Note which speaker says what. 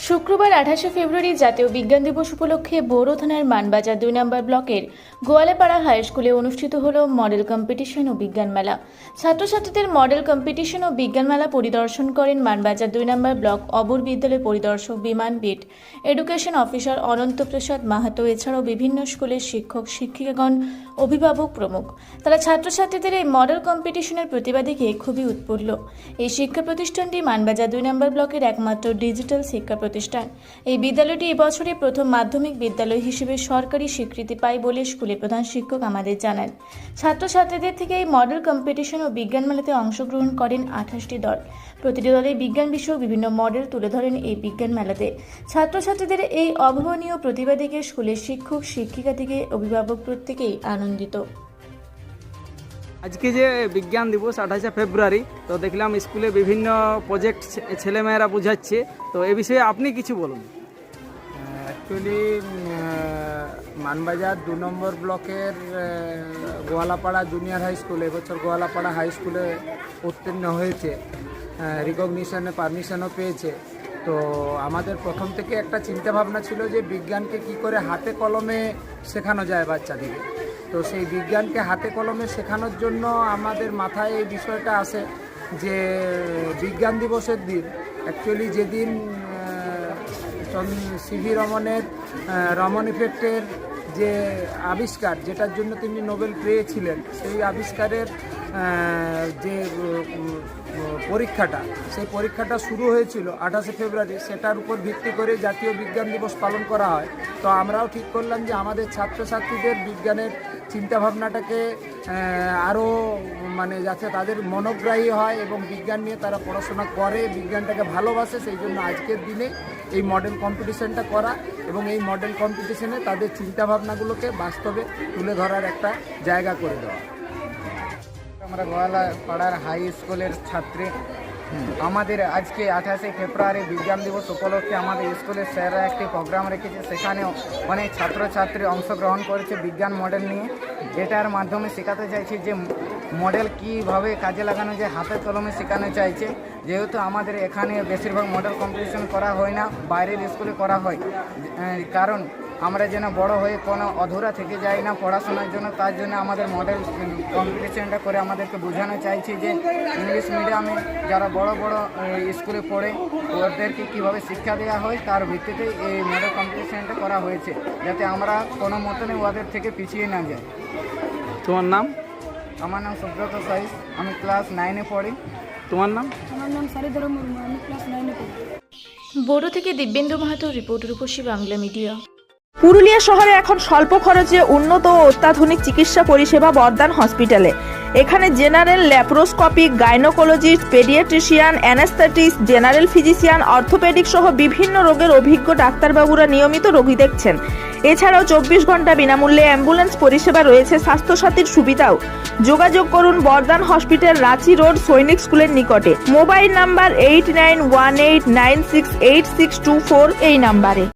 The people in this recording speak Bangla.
Speaker 1: শুক্রবার 28 ফেব্রুয়ারি জাতীয় বিজ্ঞান দিবস উপলক্ষে বড়ো থানার মানবাজার 2 নম্বর ব্লকের গোয়ালাপাড়া হাই স্কুলে অনুষ্ঠিত হল মডেল কম্পিটিশন ও বিজ্ঞান মেলা। ছাত্রছাত্রীদের মডেল কম্পিটিশন ও বিজ্ঞান মেলা পরিদর্শন করেন মানবাজার 2 নম্বর ব্লক অবর বিদ্যালয় পরিদর্শক বিমান বিট এডুকেশন অফিসার অনন্ত প্রসাদ মাহাতো। এছাড়াও বিভিন্ন স্কুলের শিক্ষক শিক্ষিকাগণ, অভিভাবক প্রমুখ। তারা ছাত্রছাত্রীদের এই মডেল কম্পিটিশনের প্রতিভা দেখে খুবই উৎফুল্ল। এই শিক্ষা প্রতিষ্ঠানটি মানবাজার 2 নম্বর ব্লকের একমাত্র ডিজিটাল শিক্ষা প্রতিষ্ঠান। এই বিদ্যালয়টি এবছরে প্রথম মাধ্যমিক বিদ্যালয় হিসেবে সরকারি স্বীকৃতি পায় বলে স্কুলের প্রধান শিক্ষক আমাদের জানান। ছাত্রছাত্রীদের থেকে এই মডেল কম্পিটিশন ও বিজ্ঞান মেলাতে অংশগ্রহণ করেন 28টি দল। প্রতিটি দলে বিজ্ঞান বিষয়ক বিভিন্ন মডেল তুলে ধরেন এই বিজ্ঞান মেলাতে। ছাত্রছাত্রীদের এই অভাবনীয় প্রতিভা দেখে স্কুলের শিক্ষক শিক্ষিকা থেকে অভিভাবক প্রত্যেকেই আনন্দিত।
Speaker 2: আজকে যে বিজ্ঞান দিবস 28 ফেব্রুয়ারি, তো দেখলাম স্কুলে বিভিন্ন প্রজেক্ট ছেলেমেয়েরা বুঝাচ্ছে, তো এ বিষয়ে আপনি কিছু বলুন।
Speaker 3: অ্যাকচুয়ালি মানবাজার 2 নম্বর ব্লকের গোয়ালাপাড়া জুনিয়র হাই স্কুল এবছর গোয়ালাপাড়া হাই স্কুলে উত্তীর্ণ হয়েছে, রিকগনিশনে পারমিশনও পেয়েছে। তো আমাদের প্রথম থেকে একটা চিন্তাভাবনা ছিল যে বিজ্ঞানকে কি করে হাতে কলমে শেখানো যায় বাচ্চাদেরকে। তো সেই বিজ্ঞানকে হাতে কলমে শেখানোর জন্য আমাদের মাথায় এই বিষয়টা আসে যে বিজ্ঞান দিবসের দিন, অ্যাকচুয়ালি যেদিন সিভি রমনের রমন ইফেক্টের যে আবিষ্কার, যেটার জন্য তিনি নোবেল পেয়েছিলেন, সেই আবিষ্কারের যে পরীক্ষাটা, সেই পরীক্ষাটা শুরু হয়েছিল 28 ফেব্রুয়ারি। সেটার উপর ভিত্তি করে জাতীয় বিজ্ঞান দিবস পালন করা হয়। তো আমরাও ঠিক করলাম যে আমাদের ছাত্রছাত্রীদের বিজ্ঞানের চিন্তাভাবনাটাকে আরও যাতে তাদের মনোগ্রাহী হয় এবং বিজ্ঞান নিয়ে তারা পড়াশোনা করে, বিজ্ঞানটাকে ভালোবাসে, সেই জন্য আজকের দিনে এই মডেল কম্পিটিশনটা করা এবং এই মডেল কম্পিটিশনে তাদের চিন্তাভাবনাগুলোকে বাস্তবে তুলে ধরার একটা জায়গা করে দেওয়া।
Speaker 4: আমরা গোয়ালাপাড়ার হাই স্কুলের ছাত্রী। আমাদের আজকে 28 ফেব্রুয়ারি বিজ্ঞান দিবস উপলক্ষে আমাদের স্কুলের স্যাররা একটি প্রোগ্রাম রেখেছে, সেখানে অনেক ছাত্রছাত্রী অংশগ্রহণ করেছে বিজ্ঞান মডেল নিয়ে। এটার মাধ্যমে শেখাতে চাইছে যে মডেল কীভাবে কাজে লাগানো যায়, হাতে কলমে শেখানো চাইছে। যেহেতু আমাদের এখানে বেশিরভাগ মডেল কম্পিটিশন করা হয় না, বাইরের স্কুলে করা হয়, কারণ আমরা যেন বড় হয়ে কোনো অধুরা থেকে যাই না পড়াশোনার জন্য। তার জন্য আমাদের মডেল কম্পিটিশনটা করে আমাদেরকে বোঝানো চাইছি যে ইংলিশ মিডিয়ামে যারা বড় বড় স্কুলে পড়ে ওদেরকে কীভাবে শিক্ষা দেওয়া হয়, তার ভিত্তিতে এই মডেল কম্পিটিশনটা করা হয়েছে, যাতে আমরা কোনো মতনে ওদের থেকে পিছিয়ে না যাই।
Speaker 2: তোমার নাম?
Speaker 4: আমার নাম সুব্রত সাইস, আমি ক্লাস 9-এ পড়ি।
Speaker 2: তোমার নাম?
Speaker 5: আমার নাম সারিধর মুর্মু, আমি ক্লাস 9-এ পড়ি।
Speaker 1: বড়ো থেকে দিব্যেন্দু মাহাতো, রিপোর্ট রূপসী, বাংলা মিডিয়া।
Speaker 6: পুরুলিয়া শহরে এখন স্বল্প খরচে উন্নত ও অত্যাধুনিক চিকিৎসা পরিষেবা বর্দান হসপিটালে। এখানে general, laparoscopic, gynaecologist, paediatrician, anaesthetist, general physician, orthopaedic সহ বিভিন্ন রোগের অভিজ্ঞ ডাক্তারবাবুরা নিয়মিত রোগী দেখছেন। এছাড়াও 24 ঘন্টা বিনামূল্যে অ্যাম্বুলেন্স পরিষেবা রয়েছে, স্বাস্থ্যসাথীর সুবিধাও। যোগাযোগ করুন বর্দান হসপিটাল, রাঁচি রোড, সৈনিক স্কুলের নিকটে। মোবাইল নাম্বার 8918968624 এই নাম্বারে।